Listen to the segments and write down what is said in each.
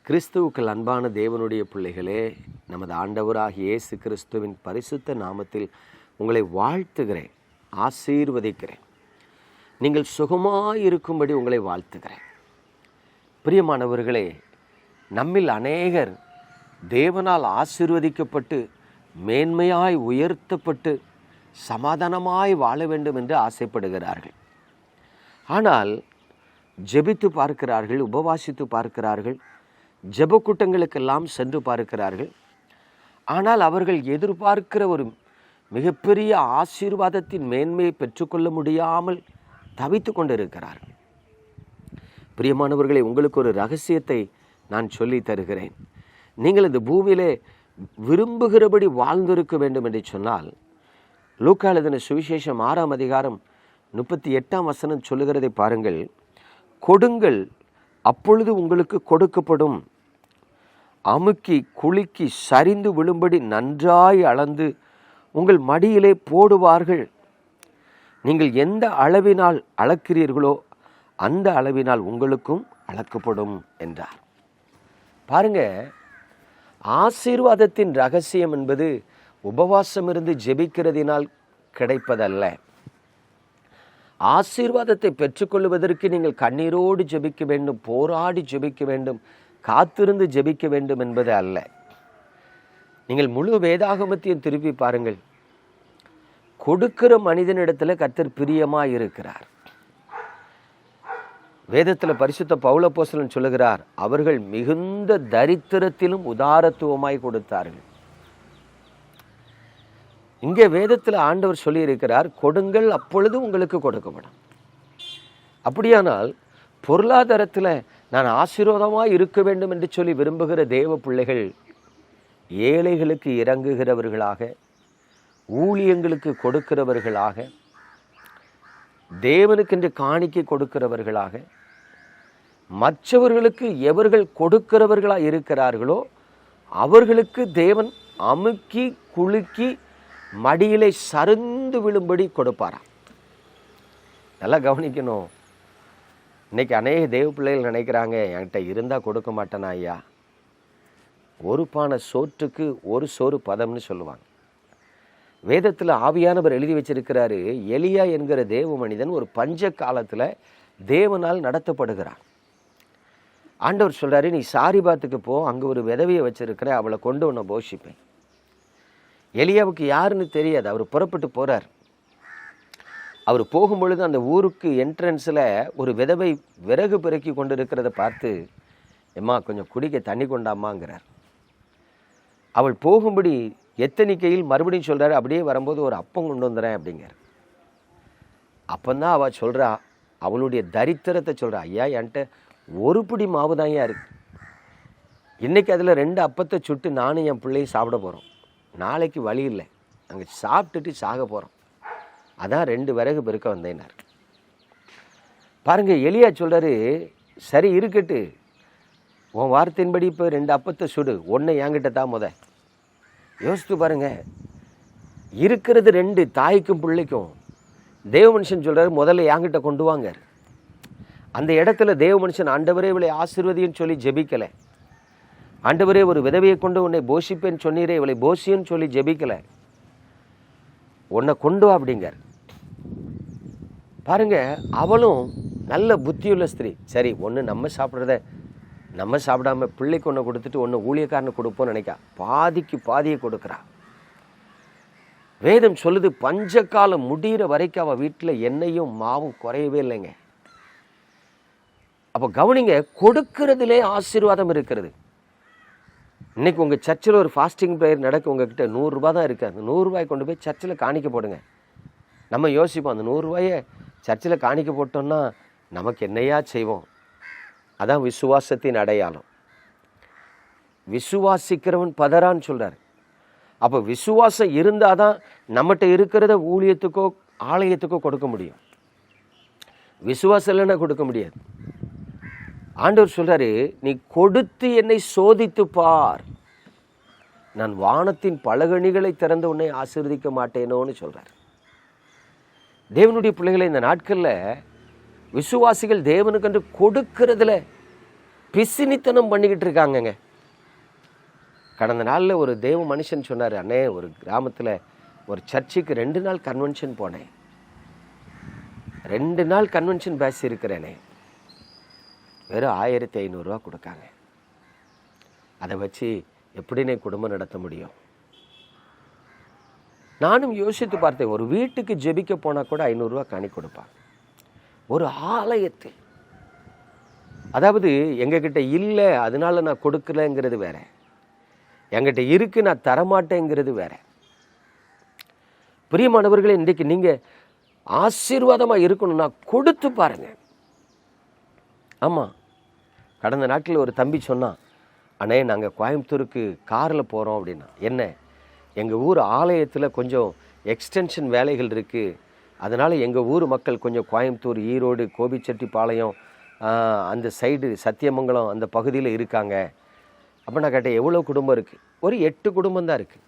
கிறிஸ்துவுக்குள் அன்பான தேவனுடைய பிள்ளைகளே, நமது ஆண்டவராகிய இயேசு கிறிஸ்துவின் பரிசுத்த நாமத்தில் உங்களை வாழ்த்துகிறேன், ஆசீர்வதிக்கிறேன். நீங்கள் சுகமாயிருக்கும்படி உங்களை வாழ்த்துகிறேன். பிரியமானவர்களே, நம்மில் அநேகர் தேவனால் ஆசீர்வதிக்கப்பட்டு மேன்மையாய் உயர்த்தப்பட்டு சமாதானமாய் வாழ வேண்டும் என்று ஆசைப்படுகிறார்கள். ஆனால் ஜெபித்து பார்க்கிறார்கள், உபவாசித்து பார்க்கிறார்கள், ஜெப கூட்டங்களுக்கெல்லாம் சென்று பார்க்கிறார்கள். ஆனால் அவர்கள் எதிர்பார்க்கிற ஒரு மிகப்பெரிய ஆசீர்வாதத்தின் மேன்மையை பெற்றுக்கொள்ள முடியாமல் தவித்து கொண்டிருக்கிறார்கள். பிரியமானவர்களை, உங்களுக்கு ஒரு ரகசியத்தை நான் சொல்லி தருகிறேன். நீங்கள் இந்த பூமியிலே விரும்புகிறபடி வாழ்ந்திருக்க வேண்டும் என்று சொன்னால், லூக்கா எழுதின சுவிசேஷம் 6ஆம் அதிகாரம் 38ஆம் வசனம் சொல்லுகிறதை பாருங்கள். கொடுங்கள், அப்பொழுது உங்களுக்கு கொடுக்கப்படும். அமுக்கி குலுக்கி சரிந்து விழும்படி நன்றாய் அளந்து உங்கள் மடியிலே போடுவார்கள். நீங்கள் எந்த அளவினால் அளக்கிறீர்களோ அந்த அளவினால் உங்களுக்கும் அளக்கப்படும் என்றார். பாருங்க, ஆசீர்வாதத்தின் ரகசியம் என்பது உபவாசம் இருந்து ஜெபிக்கிறதினால் கிடைப்பதல்ல. ஆசீர்வாதத்தை பெற்றுக்கொள்வதற்கு நீங்கள் கண்ணீரோடு ஜெபிக்க வேண்டும், போராடி ஜெபிக்க வேண்டும், காத்திருந்து ஜெபிக்க வேண்டும் என்பது அல்ல. நீங்கள் முழு வேதாகமத்தையும் திருப்பி பாருங்கள். கொடுக்கிற மனிதனிடத்தில் கர்த்தர் பிரியமாய் இருக்கிறார். வேதத்தில் பரிசுத்த பவுல் அப்போஸ்தலன் சொல்லுகிறார், அவர்கள் மிகுந்த தரித்திரத்திலும் உதாரத்துவமாய் கொடுத்தார்கள். இங்கே வேதத்தில் ஆண்டவர் சொல்லி இருக்கிறார், கொடுங்கள், அப்பொழுது உங்களுக்கு கொடுக்கப்படும். அப்படியானால் பொருளாதாரத்தில் நான் ஆசீர்வாதமாக இருக்க வேண்டும் என்று சொல்லி விரும்புகிற தேவ பிள்ளைகள் ஏழைகளுக்கு இறங்குகிறவர்களாக, ஊழியங்களுக்கு கொடுக்கிறவர்களாக, தேவனுக்கென்று காணிக்கை கொடுக்கிறவர்களாக, மற்றவர்களுக்கு எவர்கள் கொடுக்கிறவர்களாக இருக்கிறார்களோ அவர்களுக்கு தேவன் அமுக்கி குலுக்கி மடியிலே சரிந்து விழும்படி கொடுப்பாராம். நல்லா கவனிக்கணும். இன்னைக்கு அநேக தேவ பிள்ளைகள் நினைக்கிறாங்க, என்கிட்ட இருந்தால் கொடுக்க மாட்டேனா ஐயா. ஒரு பானை சோற்றுக்கு ஒரு சோறு பதம்னு சொல்லுவாங்க. வேதத்தில் ஆவியானவர் எழுதி வச்சிருக்கிறாரு, எலியா என்கிற தேவ மனிதன் ஒரு பஞ்ச காலத்தில் தேவனால் நடத்தப்படுகிறான். ஆண்டவர் சொல்கிறாரு, நீ சாரிபாத்துக்கு போ, அங்கே ஒரு விதவையை வச்சிருக்கிற, அவளை கொண்டு உன்னை போஷிப்பேன். எலியாவுக்கு யாருன்னு தெரியாது. அவர் புறப்பட்டு போகிறார். அவர் போகும்பொழுது அந்த ஊருக்கு என்ட்ரன்ஸில் ஒரு விதவை விறகு பிறக்கி கொண்டு இருக்கிறத பார்த்து, எம்மா கொஞ்சம் குடிக்க தண்ணி கொண்டாமாங்கிறார். அவள் போகும்படி எத்தனிக்கையில் மறுபடியும் சொல்கிறாரு, அப்படியே வரும்போது ஒரு அப்பம் கொண்டு வந்துடுறேன் அப்படிங்கிற. அப்போந்தான் அவள் சொல்கிறா, அவளுடைய தரித்திரத்தை சொல்கிறா, ஐயா என்கிட்ட ஒரு பிடி மாவு தான் இருக்கு. இன்றைக்கி அதில் 2 அப்பத்தை சுட்டு நானும் என் பிள்ளையும் சாப்பிட போகிறோம். நாளைக்கு வழி இல்லை, அங்கே சாப்பிட்டுட்டு சாக போகிறோம். அதான் 2 விறகு பெருக்க வந்தேனார். பாருங்க, எலியா சொல்கிறாரு, சரி இருக்கட்டு, உன் வார்த்தையின்படி இப்போ 2 அப்பத்தை சுடு, ஒன்று என்கிட்ட தான் முத. யோசித்து பாருங்க, இருக்கிறது 2, தாய்க்கும் பிள்ளைக்கும். தேவ மனுஷன் சொல்கிறாரு, முதல்ல என்கிட்ட கொண்டு வாங்க. அந்த இடத்துல தேவ மனுஷன், ஆண்டவரே இவளை ஆசீர்வதின்னு சொல்லி ஜெபிக்கலை. ஆண்டவரே ஒரு விதவையை கொண்டு உன்னை போஷிப்பேன்னு சொன்னீரே, இவளை போஷின்னு சொல்லி ஜெபிக்கலை. உன்னை கொண்டு வா அப்படிங்கார். பாருங்க, அவளும் நல்ல புத்தியுள்ள ஸ்திரீ. சரி, ஒன்று நம்ம சாப்பிட்றத நம்ம சாப்பிடாம பிள்ளைக்கு ஒன்று கொடுத்துட்டு ஒன்று ஊழியக்காரனை கொடுப்போம்னு நினைக்கா, பாதிக்கு பாதியை கொடுக்குறா. வேதம் சொல்லுது, பஞ்சகாலம் முடிகிற வரைக்கும் அவள் வீட்டில் எண்ணெயும் மாவும் குறையவே இல்லைங்க. அப்போ கவனிங்க, கொடுக்கறதுலே ஆசீர்வாதம் இருக்கிறது. இன்னைக்கு உங்கள் சர்ச்சில் ஒரு ஃபாஸ்டிங் ப்ரேயர் நடக்க, உங்ககிட்ட 100 ரூபா தான் இருக்குது. அந்த 100 ரூபாய் கொண்டு போய் சர்ச்சில் காணிக்க போடுங்க. நம்ம யோசிப்போம், அந்த 100 ரூபாயை சர்ச்சில் காணிக்க போட்டோம்னா நமக்கு என்னையா செய்வோம். அதான் விசுவாசத்தின் அடையாளம். விசுவாசிக்கிறவன் பதறான்னு சொல்கிறார். அப்போ விசுவாசம் இருந்தால் தான் நம்மகிட்ட இருக்கிறத ஊழியத்துக்கோ ஆலயத்துக்கோ கொடுக்க முடியும். விசுவாசம் இல்லைன்னா கொடுக்க முடியாது. ஆண்டவர் சொல்றாரு, நீ கொடுத்து என்னை சோதித்து பார், நான் வானத்தின் பலகணிகளை திறந்து உன்னை ஆசீர்வதிக்க மாட்டேனோன்னு சொல்றார். தேவனுடைய பிள்ளைகளை இந்த நாட்களில் விசுவாசிகள் தேவனுக்கென்று கொடுக்கிறதுல பிசினித்தனம் பண்ணிக்கிட்டு இருக்காங்கங்க. கடந்த நாளில் ஒரு தேவ மனுஷன் சொன்னார், அண்ணே ஒரு கிராமத்தில் ஒரு சர்ச்சுக்கு 2 நாள் கன்வென்ஷன் போனேன், 2 நாள் கன்வென்ஷன் பேசியிருக்கிறேனே, வெறும் 1500 கொடுக்காங்க. அதை வச்சு எப்படினே குடும்பம் நடத்த முடியும்? நானும் யோசித்து பார்த்தேன். ஒரு வீட்டுக்கு ஜெபிக்க போனால் கூட 500 காணி கொடுப்பாங்க. ஒரு ஆலயத்தில், அதாவது எங்ககிட்ட இல்லை அதனால நான் கொடுக்கலங்கிறது வேற, என்கிட்ட இருக்கு நான் தரமாட்டேங்கிறது வேற. பிரியமானவர்களே, இன்றைக்கு நீங்க ஆசீர்வாதமா இருக்கணும்னா கொடுத்து பாருங்க. ஆமா, கடந்த நாட்டில் ஒரு தம்பி சொன்னான், அண்ணே நாங்கள் கோயம்புத்தூருக்கு காரில் போகிறோம் அப்படின்னா. என்ன, எங்கள் ஊர் ஆலயத்தில் கொஞ்சம் எக்ஸ்டென்ஷன் வேலைகள் இருக்குது, அதனால் எங்கள் ஊர் மக்கள் கொஞ்சம் கோயம்புத்தூர், ஈரோடு, கோபிச்செட்டிப்பாளையம் அந்த சைடு சத்தியமங்கலம் அந்த பகுதியில் இருக்காங்க. அப்போ நான் கேட்டேன், எவ்வளோ குடும்பம் இருக்குது? ஒரு 8 குடும்பம் தான் இருக்குது.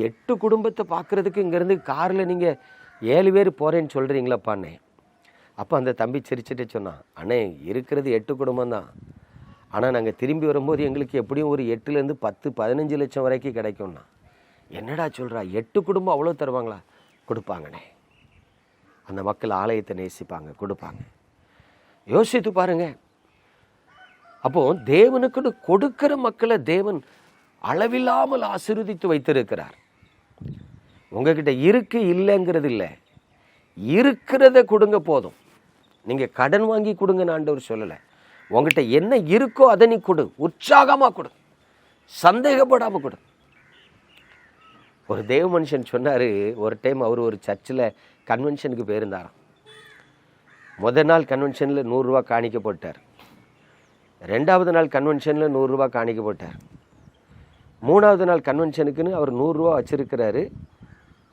8 குடும்பத்தை பார்க்குறதுக்கு இங்கேருந்து காரில் நீங்கள் 7 பேர் போகிறேன்னு சொல்கிறீங்களாப்பாண்ணே. அப்போ அந்த தம்பி சிரிச்சுட்டு சொன்னான், அண்ணே இருக்கிறது 8 குடும்பம் தான், ஆனால் நாங்கள் திரும்பி வரும்போது எங்களுக்கு எப்படியும் ஒரு 8லேருந்து 10-15 லட்சம் வரைக்கும் கிடைக்கும்னா. என்னடா சொல்கிறா, 8 குடும்பம் அவ்வளோ தருவாங்களா? கொடுப்பாங்கண்ணே. அந்த மக்கள் ஆலயத்தை நேசிப்பாங்க, கொடுப்பாங்க. யோசித்து பாருங்க. அப்போ தேவனுக்குன்னு கொடுக்கிற மக்களை தேவன் அளவில்லாமல் ஆசீர்வதித்து வைத்திருக்கிறார். உங்ககிட்ட இருக்கு இல்லைங்கிறது இல்லை, இருக்கிறத கொடுங்க போதும். நீங்க கடன் வாங்கி கொடுங்கன்னு ஆண்டவர் சொல்லலை. உங்ககிட்ட என்ன இருக்கோ அதை நீ கொடு, உற்சாகமா கொடு, சந்தேகப்படாம கொடு. ஒரு தேவ மனுஷன் சொன்னாரு, ஒரு டைம் அவர் ஒரு சர்ச்சில் கன்வென்ஷனுக்கு போயிருந்தாராம். முதல் நாள் கன்வென்ஷனில் 100 ரூபா காணிக்க போட்டார். 2வது நாள் கன்வென்ஷனில் 100 ரூபா காணிக்க போட்டார். 3வது நாள் கன்வென்ஷனுக்குன்னு அவர் 100 ரூபா வச்சுருக்கிறாரு.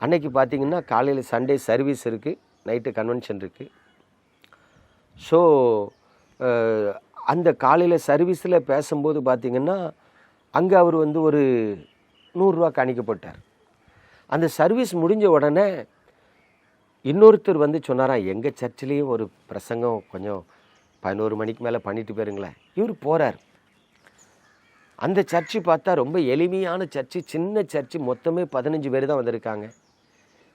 அன்னைக்கு பார்த்தீங்கன்னா காலையில் சண்டே சர்வீஸ் இருக்குது, நைட்டு கன்வென்ஷன் இருக்குது. ஸோ அந்த காலையில் சர்வீஸில் பேசும்போது பார்த்திங்கன்னா அங்கே அவர் வந்து ஒரு 100 ரூபா காணிக்க போட்டார். அந்த சர்வீஸ் முடிஞ்ச உடனே இன்னொருத்தர் வந்து சொன்னாராம், எங்கள் சர்ச்சிலேயும் ஒரு பிரசங்கம் கொஞ்சம் 11 மணிக்கு மேலே பண்ணிட்டு போயிருங்களேன். இவர் போகிறார். அந்த சர்ச்சு பார்த்தா ரொம்ப எளிமையான சர்ச்சு, சின்ன சர்ச்சு, மொத்தமே 15 பேர் தான் வந்திருக்காங்க.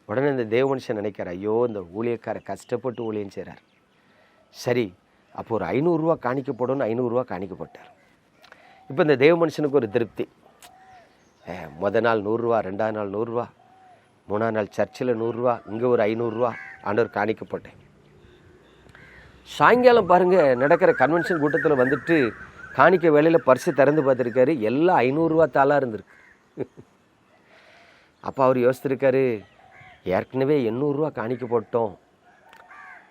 உடனே இந்த தேவ மனுஷன் நினைக்கிறார், ஐயோ இந்த ஊழியக்கார கஷ்டப்பட்டு ஊழியம் செய்கிறார். சரி, அப்போ ஒரு 500 ரூபா காணிக்க போடணும்னு 500 ரூபா காணிக்க போட்டார். இப்போ இந்த தேவ மனுஷனுக்கு ஒரு திருப்தி. முதல் நாள் 100 ரூபா, 2வது நாள் 100 ரூபா, 3வது நாள் சர்ச்சில் 100 ரூபா, இங்கே ஒரு 500 ரூபா ஆண்டவர் காணிக்க போட்டேன். சாயங்காலம் பாருங்க, நடக்கிற கன்வென்ஷன் கூட்டத்தில் வந்துட்டு காணிக்க வேலையில் பர்ஸு திறந்து பார்த்துருக்காரு, எல்லாம் 500 ரூபா தாளாக இருந்திருக்கு. அப்போ அவர் யோசித்திருக்காரு, ஏற்கனவே 800 ரூபா காணிக்க போட்டோம்,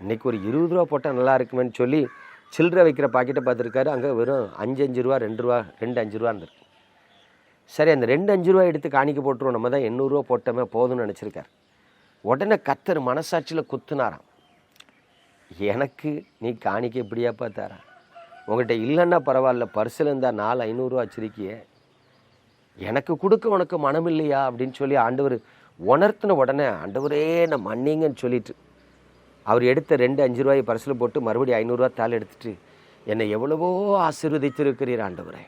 இன்றைக்கி ஒரு 20 ரூபா போட்டால் நல்லா இருக்குமேன்னு சொல்லி சில்லறை வைக்கிற பாக்கெட்டை பார்த்துருக்காரு. அங்கே வெறும் 5 ரூபா 2 ரூபா 5 ரூபா இருந்திருக்கு. சரி, அந்த 5 ரூபா எடுத்து காணிக்க போட்டுருவோம், நம்ம தான் 800 ரூபா போட்டோமே போதும்னு நினச்சிருக்கார். உடனே கர்த்தர் மனசாட்சியில் குத்துனாராம், எனக்கு நீ காணிக்க இப்படியா பார்த்தாரா? உங்கள்கிட்ட இல்லைன்னா பரவாயில்ல, பர்சில் இருந்தால் 500 ரூபா வச்சிருக்கியே, எனக்கு கொடுக்க உனக்கு மனம் இல்லையா அப்படின்னு சொல்லி ஆண்டவர் உணர்த்தின உடனே, ஆண்டவரே நான் மன்னிங்கன்னு சொல்லிட்டு அவர் எடுத்த 5 ரூபாயை பர்சில் போட்டு மறுபடியும் 500 ரூபா தாள் எடுத்துட்டு, என்னை எவ்வளவோ ஆசீர்வதித்திருக்கிறீர் ஆண்டவரே,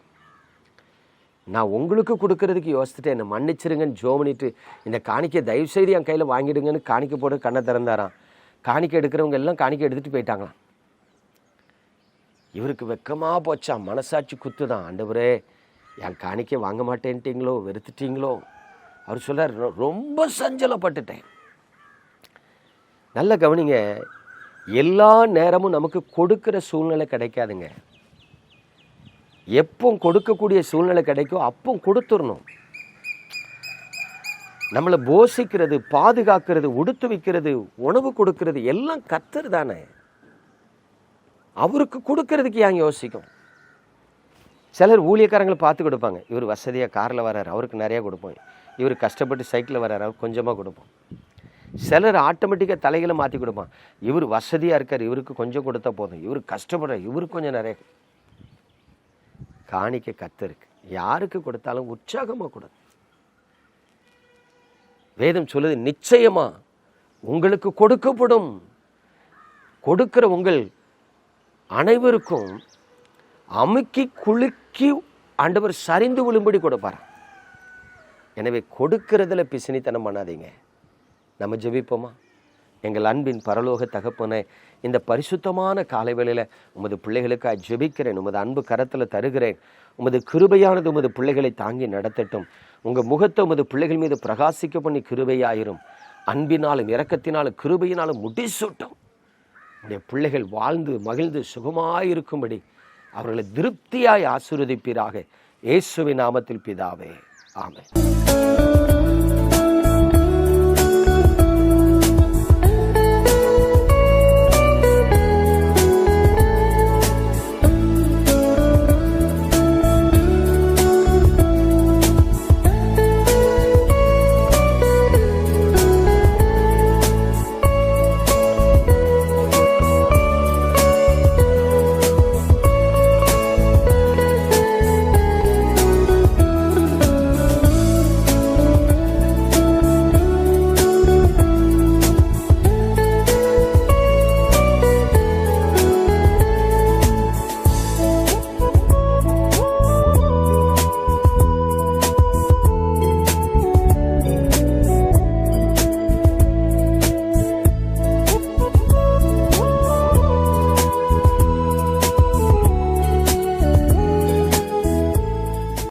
நான் உங்களுக்கு கொடுக்கறதுக்கு யோசிச்சுட்டு என்னை மன்னிச்சிருங்கன்னு ஜோ பண்ணிட்டு, இந்த காணிக்கை தயவுசெய்து என் கையில் வாங்கிடுங்கன்னு காணிக்கை போட்டு கண்ணை திறந்தாராம். காணிக்கை எடுக்கிறவங்க எல்லாம் காணிக்கை எடுத்துகிட்டு போயிட்டாங்களாம். இவருக்கு வெக்கமாக போச்சா, மனசாட்சி குத்து தான், ஆண்டவரே என் காணிக்கை வாங்க மாட்டேன்ட்டீங்களோ, வெறுத்துட்டீங்களோ. அவர் சொல்றார், ரொம்ப சஞ்சலப்பட்டுட்டேன். நல்ல கவனிங்க, எல்லா நேரமும் நமக்கு கொடுக்கிற சூழ்நிலை கிடைக்காதுங்க. எப்போ கொடுக்கக்கூடிய சூழ்நிலை கிடைக்கும் அப்போ கொடுத்துடணும். நம்மளை போஷிக்கிறது, பாதுகாக்கிறது, உடுத்து வைக்கிறது, உணவு கொடுக்கிறது எல்லாம் கர்த்தர் தானே. அவருக்கு கொடுக்கறதுக்கு ஏன் யோசிக்கும்? சிலர் ஊழியக்காரங்களை பார்த்து கொடுப்பாங்க, இவர் வசதியாக காரில் வர்றாரு அவருக்கு நிறையா கொடுப்போம், இவர் கஷ்டப்பட்டு சைக்கிளில் வர்றாரு அவருக்கு கொஞ்சமாக கொடுப்போம். சிலர் ஆட்டோமேட்டிக்காக தலைகளை மாற்றி கொடுப்பான், இவர் வசதியாக இருக்கார் இவருக்கு கொஞ்சம் கொடுத்தா போதும், இவர் கஷ்டப்படுற இவருக்கு கொஞ்சம் நிறைய. காணிக்க கர்த்தருக்கு, யாருக்கு கொடுத்தாலும் உற்சாகமாக கொடு. வேதம் சொல்லுது, நிச்சயமா உங்களுக்கு கொடுக்கப்படும். கொடுக்கிற உங்கள் அனைவருக்கும் அமுக்கி குலுக்கி ஆண்டவர் சரிந்து விழும்படி கொடுப்பார். எனவே கொடுக்கிறதுல பிசினித்தனம் பண்ணாதீங்க. நம்ம ஜெபிப்போமா? எங்கள் அன்பின் பரலோக தகப்பனே, இந்த பரிசுத்தமான காலை வேளையில உமது பிள்ளைகளுக்காக ஜெபிக்கிறேன். உமது அன்பு கரத்தில் தருகிறேன். உமது கிருபையானது உமது பிள்ளைகளை தாங்கி நடத்தட்டும். உங்கள் முகத்தை உமது பிள்ளைகள் மீது பிரகாசிக்க பண்ணி கிருபையாயிரும். அன்பினாலும் இரக்கத்தினாலும் கிருபையினாலும் முடிசூட்டும். உடைய பிள்ளைகள் வாழ்ந்து மகிழ்ந்து சுகமாயிருக்கும்படி அவர்களை திருப்தியாய் ஆசீர்வதிப்பீராக. இயேசுவின் நாமத்தில் பிதாவே, ஆமென்.